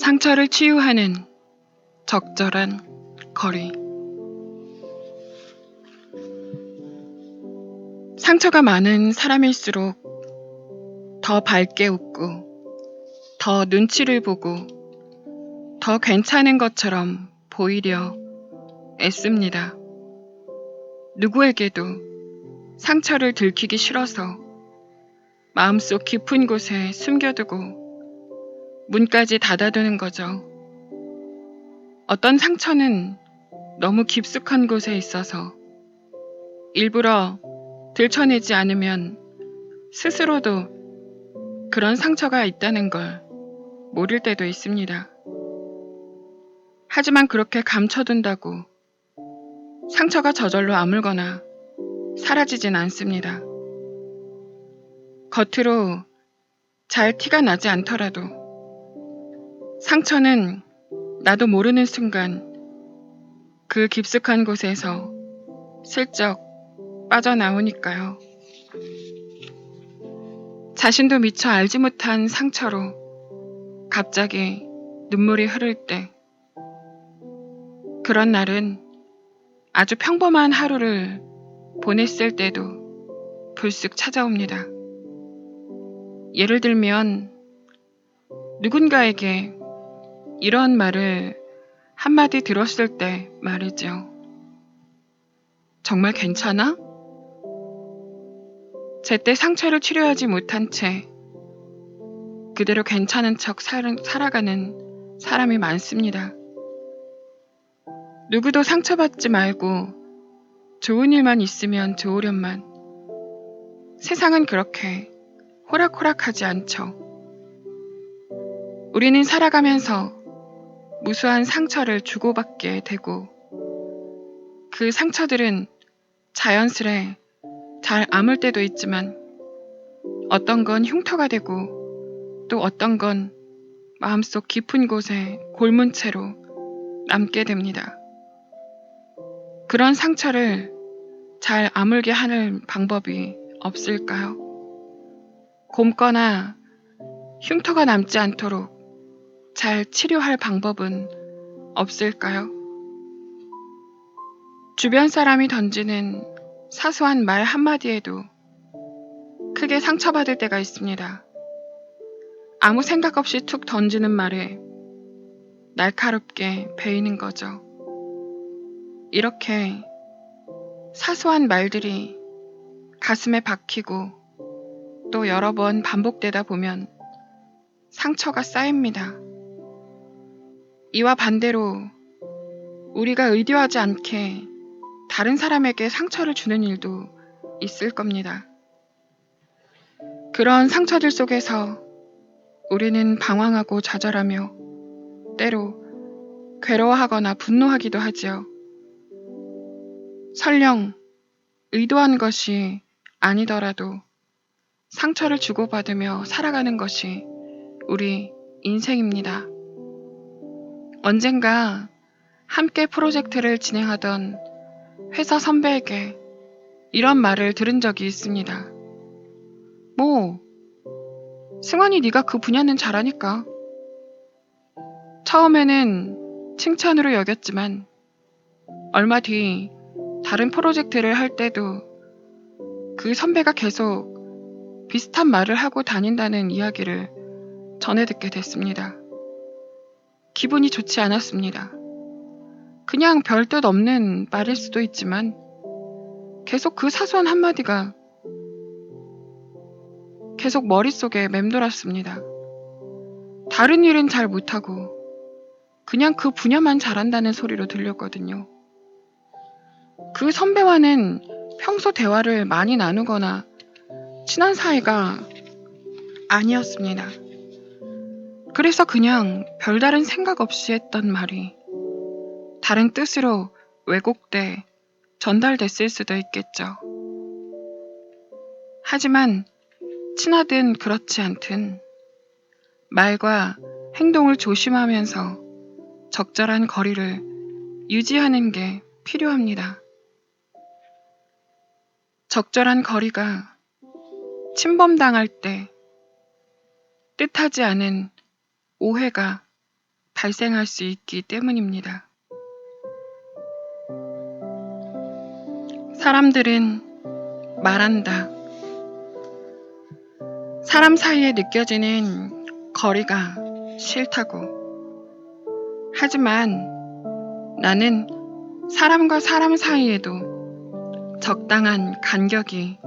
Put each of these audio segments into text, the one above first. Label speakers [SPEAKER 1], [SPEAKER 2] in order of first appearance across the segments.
[SPEAKER 1] 상처를 치유하는 적절한 거리. 상처가 많은 사람일수록 더 밝게 웃고, 더 눈치를 보고, 더 괜찮은 것처럼 보이려 애씁니다. 누구에게도 상처를 들키기 싫어서 마음속 깊은 곳에 숨겨두고 문까지 닫아두는 거죠. 어떤 상처는 너무 깊숙한 곳에 있어서 일부러 들춰내지 않으면 스스로도 그런 상처가 있다는 걸 모를 때도 있습니다. 하지만 그렇게 감춰둔다고 상처가 저절로 아물거나 사라지진 않습니다. 겉으로 잘 티가 나지 않더라도 상처는 나도 모르는 순간 그 깊숙한 곳에서 슬쩍 빠져나오니까요. 자신도 미처 알지 못한 상처로 갑자기 눈물이 흐를 때, 그런 날은 아주 평범한 하루를 보냈을 때도 불쑥 찾아옵니다. 예를 들면 누군가에게 이런 말을 한마디 들었을 때 말이죠. 정말 괜찮아? 제때 상처를 치료하지 못한 채 그대로 괜찮은 척 살아가는 사람이 많습니다. 누구도 상처받지 말고 좋은 일만 있으면 좋으련만 세상은 그렇게 호락호락하지 않죠. 우리는 살아가면서 무수한 상처를 주고받게 되고 그 상처들은 자연스레 잘 아물 때도 있지만 어떤 건 흉터가 되고 또 어떤 건 마음속 깊은 곳에 골문 채로 남게 됩니다. 그런 상처를 잘 아물게 하는 방법이 없을까요? 곪거나 흉터가 남지 않도록 잘 치료할 방법은 없을까요? 주변 사람이 던지는 사소한 말 한마디에도 크게 상처받을 때가 있습니다. 아무 생각 없이 툭 던지는 말에 날카롭게 베이는 거죠. 이렇게 사소한 말들이 가슴에 박히고 또 여러 번 반복되다 보면 상처가 쌓입니다. 이와 반대로 우리가 의도하지 않게 다른 사람에게 상처를 주는 일도 있을 겁니다. 그런 상처들 속에서 우리는 방황하고 좌절하며 때로 괴로워하거나 분노하기도 하지요. 설령 의도한 것이 아니더라도 상처를 주고받으며 살아가는 것이 우리 인생입니다. 언젠가 함께 프로젝트를 진행하던 회사 선배에게 이런 말을 들은 적이 있습니다. 승환이 네가 그 분야는 잘하니까. 처음에는 칭찬으로 여겼지만 얼마 뒤 다른 프로젝트를 할 때도 그 선배가 계속 비슷한 말을 하고 다닌다는 이야기를 전해 듣게 됐습니다. 기분이 좋지 않았습니다. 그냥 별 뜻 없는 말일 수도 있지만 계속 그 사소한 한마디가 계속 머릿속에 맴돌았습니다. 다른 일은 잘 못하고 그냥 그 분야만 잘한다는 소리로 들렸거든요. 그 선배와는 평소 대화를 많이 나누거나 친한 사이가 아니었습니다. 그래서 그냥 별다른 생각 없이 했던 말이 다른 뜻으로 왜곡돼 전달됐을 수도 있겠죠. 하지만 친하든 그렇지 않든 말과 행동을 조심하면서 적절한 거리를 유지하는 게 필요합니다. 적절한 거리가 침범당할 때 뜻하지 않은 오해가 발생할 수 있기 때문입니다. 사람들은 말한다. 사람 사이에 느껴지는 거리가 싫다고. 하지만 나는 사람과 사람 사이에도 적당한 간격이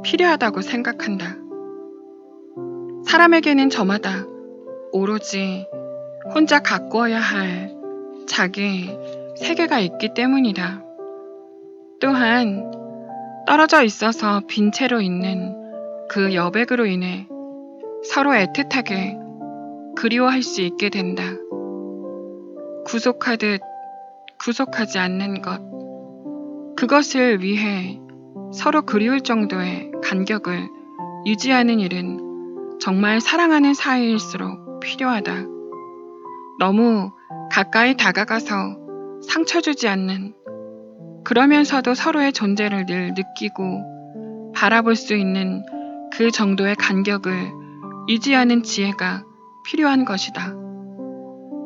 [SPEAKER 1] 필요하다고 생각한다. 사람에게는 저마다 오로지 혼자 가꾸어야 할 자기 세계가 있기 때문이다. 또한 떨어져 있어서 빈 채로 있는 그 여백으로 인해 서로 애틋하게 그리워할 수 있게 된다. 구속하듯 구속하지 않는 것, 그것을 위해 서로 그리울 정도의 간격을 유지하는 일은 정말 사랑하는 사이일수록 필요하다. 너무 가까이 다가가서 상처 주지 않는, 그러면서도 서로의 존재를 늘 느끼고 바라볼 수 있는 그 정도의 간격을 유지하는 지혜가 필요한 것이다.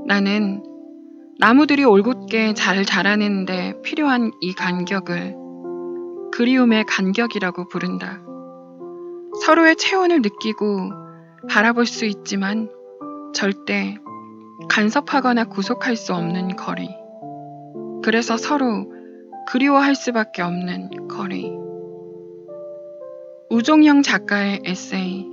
[SPEAKER 1] 나는 나무들이 올곧게 잘 자라는데 필요한 이 간격을 그리움의 간격이라고 부른다. 서로의 체온을 느끼고 바라볼 수 있지만 절대 간섭하거나 구속할 수 없는 거리. 그래서 서로 그리워할 수밖에 없는 거리. 우종영 작가의 에세이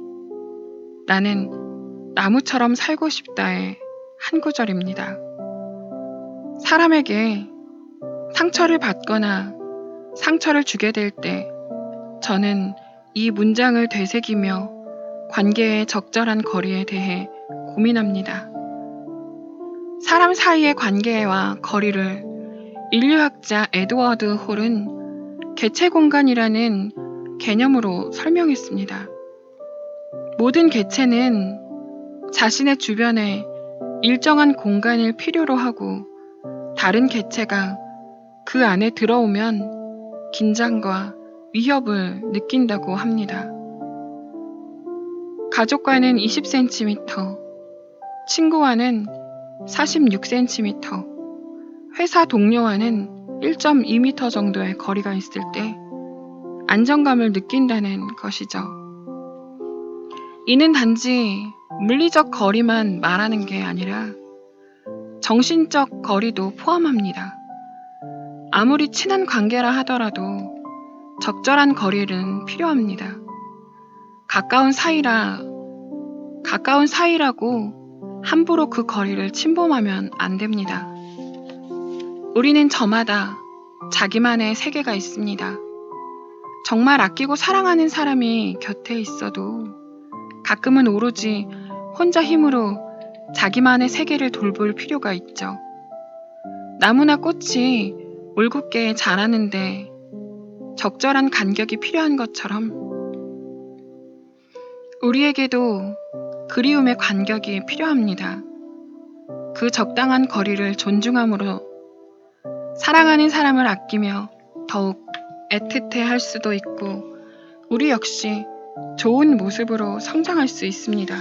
[SPEAKER 1] 나는 나무처럼 살고 싶다의 한 구절입니다. 사람에게 상처를 받거나 상처를 주게 될 때 저는 이 문장을 되새기며 관계의 적절한 거리에 대해 고민합니다. 사람 사이의 관계와 거리를 인류학자 에드워드 홀은 개체 공간이라는 개념으로 설명했습니다. 모든 개체는 자신의 주변에 일정한 공간을 필요로 하고 다른 개체가 그 안에 들어오면 긴장과 위협을 느낀다고 합니다. 가족과는 20cm, 친구와는 46cm, 회사 동료와는 1.2m 정도의 거리가 있을 때 안정감을 느낀다는 것이죠. 이는 단지 물리적 거리만 말하는 게 아니라 정신적 거리도 포함합니다. 아무리 친한 관계라 하더라도 적절한 거리는 필요합니다. 가까운 사이라고 함부로 그 거리를 침범하면 안 됩니다. 우리는 저마다 자기만의 세계가 있습니다. 정말 아끼고 사랑하는 사람이 곁에 있어도 가끔은 오로지 혼자 힘으로 자기만의 세계를 돌볼 필요가 있죠. 나무나 꽃이 올곧게 자라는데 적절한 간격이 필요한 것처럼 우리에게도 그리움의 간격이 필요합니다. 그 적당한 거리를 존중함으로 사랑하는 사람을 아끼며 더욱 애틋해 할 수도 있고 우리 역시 좋은 모습으로 성장할 수 있습니다.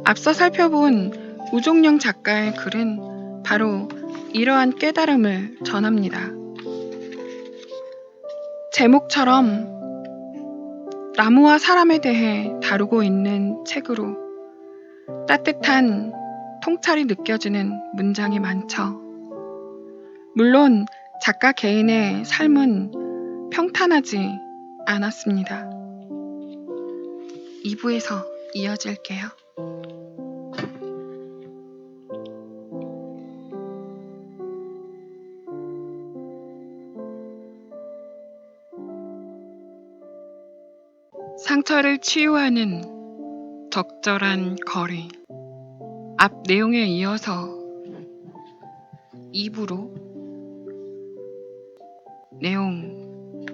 [SPEAKER 1] 앞서 살펴본 우종영 작가의 글은 바로 이러한 깨달음을 전합니다. 제목처럼 나무와 사람에 대해 다루고 있는 책으로 따뜻한 통찰이 느껴지는 문장이 많죠. 물론 작가 개인의 삶은 평탄하지 않았습니다. 2부에서 이어질게요. 상처를 치유하는 적절한 거리. 앞 내용에 이어서 2부로 내용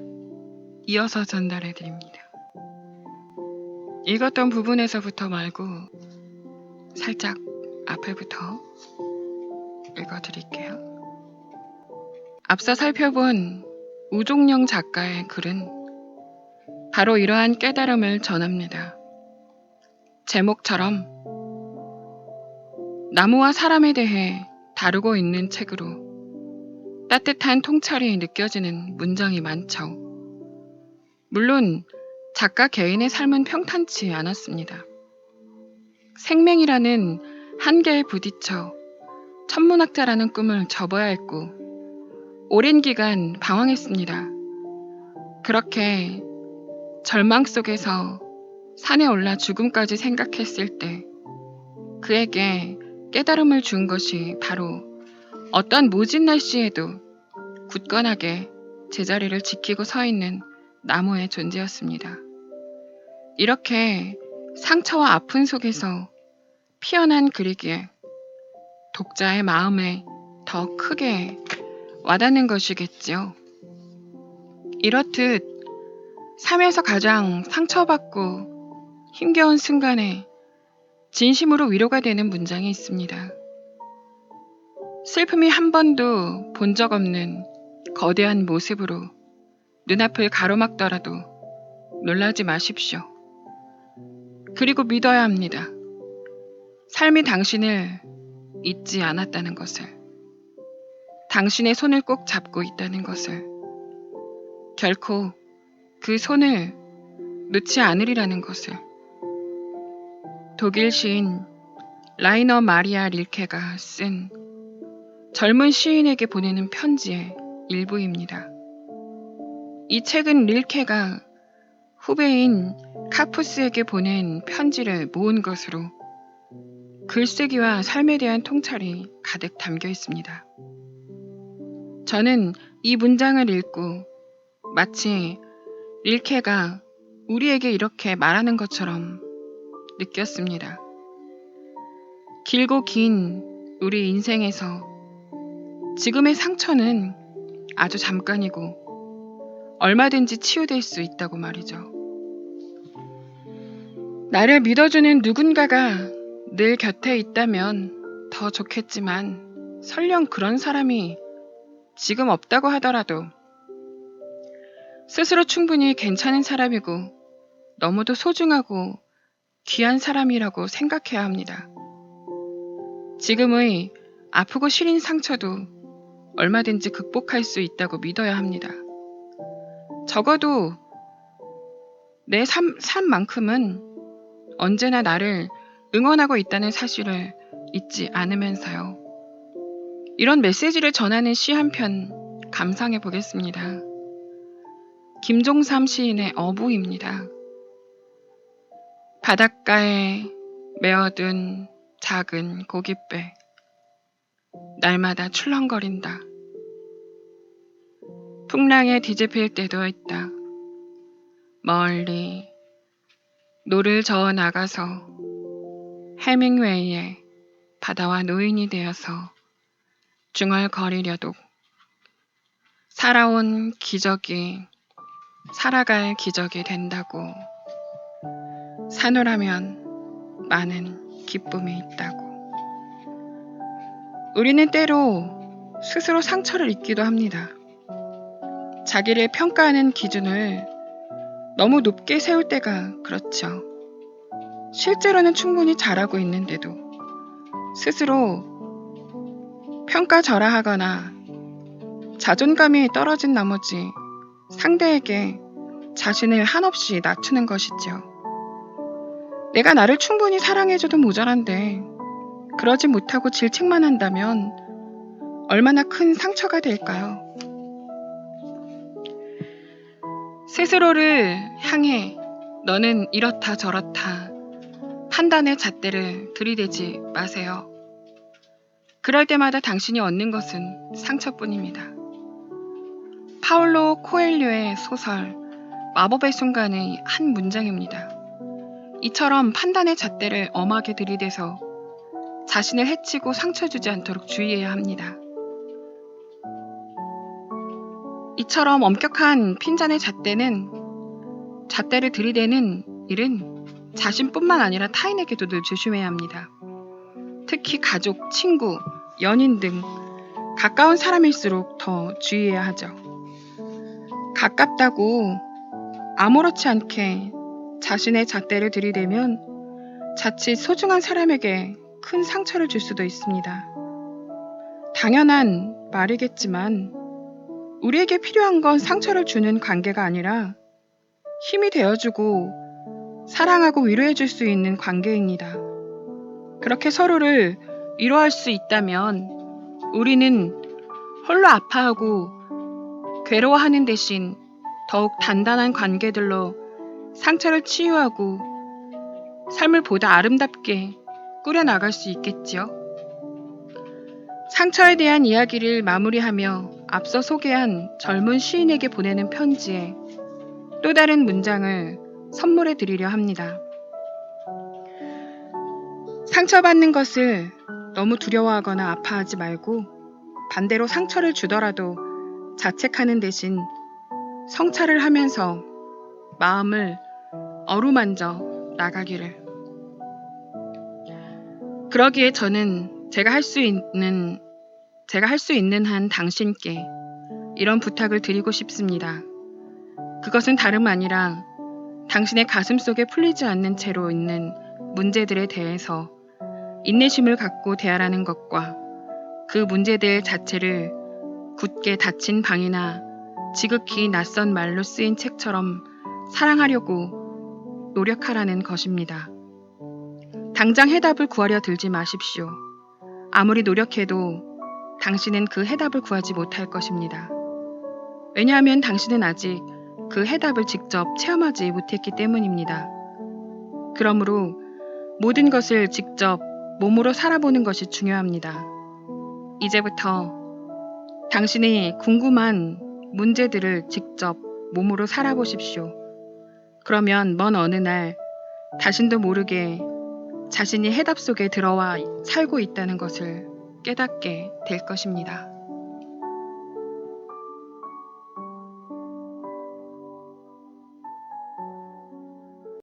[SPEAKER 1] 이어서 전달해 드립니다. 읽었던 부분에서부터 말고 살짝 앞에부터 읽어드릴게요. 앞서 살펴본 우종영 작가의 글은 바로 이러한 깨달음을 전합니다. 제목처럼 나무와 사람에 대해 다루고 있는 책으로 따뜻한 통찰이 느껴지는 문장이 많죠. 물론 작가 개인의 삶은 평탄치 않았습니다. 생명이라는 한계에 부딪혀 천문학자라는 꿈을 접어야 했고 오랜 기간 방황했습니다. 그렇게 절망 속에서 산에 올라 죽음까지 생각했을 때 그에게 깨달음을 준 것이 바로 어떤 모진 날씨에도 굳건하게 제자리를 지키고 서 있는 나무의 존재였습니다. 이렇게 상처와 아픔 속에서 피어난 글이기에 독자의 마음에 더 크게 와닿는 것이겠지요. 이렇듯 삶에서 가장 상처받고 힘겨운 순간에 진심으로 위로가 되는 문장이 있습니다. 슬픔이 한 번도 본 적 없는 거대한 모습으로 눈앞을 가로막더라도 놀라지 마십시오. 그리고 믿어야 합니다. 삶이 당신을 잊지 않았다는 것을, 당신의 손을 꼭 잡고 있다는 것을, 결코 그 손을 놓지 않으리라는 것을. 독일 시인 라이너 마리아 릴케가 쓴 젊은 시인에게 보내는 편지의 일부입니다. 이 책은 릴케가 후배인 카푸스에게 보낸 편지를 모은 것으로 글쓰기와 삶에 대한 통찰이 가득 담겨 있습니다. 저는 이 문장을 읽고 마치 릴케가 우리에게 이렇게 말하는 것처럼 느꼈습니다. 길고 긴 우리 인생에서 지금의 상처는 아주 잠깐이고 얼마든지 치유될 수 있다고 말이죠. 나를 믿어주는 누군가가 늘 곁에 있다면 더 좋겠지만 설령 그런 사람이 지금 없다고 하더라도 스스로 충분히 괜찮은 사람이고 너무도 소중하고 귀한 사람이라고 생각해야 합니다. 지금의 아프고 시린 상처도 얼마든지 극복할 수 있다고 믿어야 합니다. 적어도 내 삶만큼은 언제나 나를 응원하고 있다는 사실을 잊지 않으면서요. 이런 메시지를 전하는 시 한 편 감상해 보겠습니다. 김종삼 시인의 어부입니다. 바닷가에 메어둔 작은 고깃배 날마다 출렁거린다. 풍랑에 뒤집힐 때도 있다. 멀리 노를 저어 나가서 해밍웨이의 바다와 노인이 되어서 중얼거리려도 살아온 기적이 살아갈 기적이 된다고. 산후라면 많은 기쁨이 있다고. 우리는 때로 스스로 상처를 입기도 합니다. 자기를 평가하는 기준을 너무 높게 세울 때가 그렇죠. 실제로는 충분히 잘하고 있는데도 스스로 평가절하하거나 자존감이 떨어진 나머지 상대에게 자신을 한없이 낮추는 것이죠. 내가 나를 충분히 사랑해줘도 모자란데 그러지 못하고 질책만 한다면 얼마나 큰 상처가 될까요? 스스로를 향해 너는 이렇다 저렇다 판단의 잣대를 들이대지 마세요. 그럴 때마다 당신이 얻는 것은 상처뿐입니다. 파울로 코엘료의 소설 마법의 순간의 한 문장입니다. 이처럼 판단의 잣대를 엄하게 들이대서 자신을 해치고 상처 주지 않도록 주의해야 합니다. 이처럼 엄격한 핀잔의 잣대를 들이대는 일은 자신뿐만 아니라 타인에게도 늘 조심해야 합니다. 특히 가족, 친구, 연인 등 가까운 사람일수록 더 주의해야 하죠. 가깝다고 아무렇지 않게 자신의 잣대를 들이대면 자칫 소중한 사람에게 큰 상처를 줄 수도 있습니다. 당연한 말이겠지만 우리에게 필요한 건 상처를 주는 관계가 아니라 힘이 되어주고 사랑하고 위로해줄 수 있는 관계입니다. 그렇게 서로를 위로할 수 있다면 우리는 홀로 아파하고 괴로워하는 대신 더욱 단단한 관계들로 상처를 치유하고 삶을 보다 아름답게 꾸려나갈 수 있겠지요. 상처에 대한 이야기를 마무리하며 앞서 소개한 젊은 시인에게 보내는 편지에 또 다른 문장을 선물해 드리려 합니다. 상처받는 것을 너무 두려워하거나 아파하지 말고 반대로 상처를 주더라도 자책하는 대신 성찰을 하면서 마음을 어루만져 나가기를. 그러기에 저는 제가 할 수 있는 한 당신께 이런 부탁을 드리고 싶습니다. 그것은 다름 아니라 당신의 가슴 속에 풀리지 않는 채로 있는 문제들에 대해서 인내심을 갖고 대하라는 것과 그 문제들 자체를 굳게 닫힌 방이나 지극히 낯선 말로 쓰인 책처럼 사랑하려고 노력하라는 것입니다. 당장 해답을 구하려 들지 마십시오. 아무리 노력해도 당신은 그 해답을 구하지 못할 것입니다. 왜냐하면 당신은 아직 그 해답을 직접 체험하지 못했기 때문입니다. 그러므로 모든 것을 직접 몸으로 살아보는 것이 중요합니다. 이제부터 당신이 궁금한 문제들을 직접 몸으로 살아보십시오. 그러면 먼 어느 날 자신도 모르게 자신이 해답 속에 들어와 살고 있다는 것을 깨닫게 될 것입니다.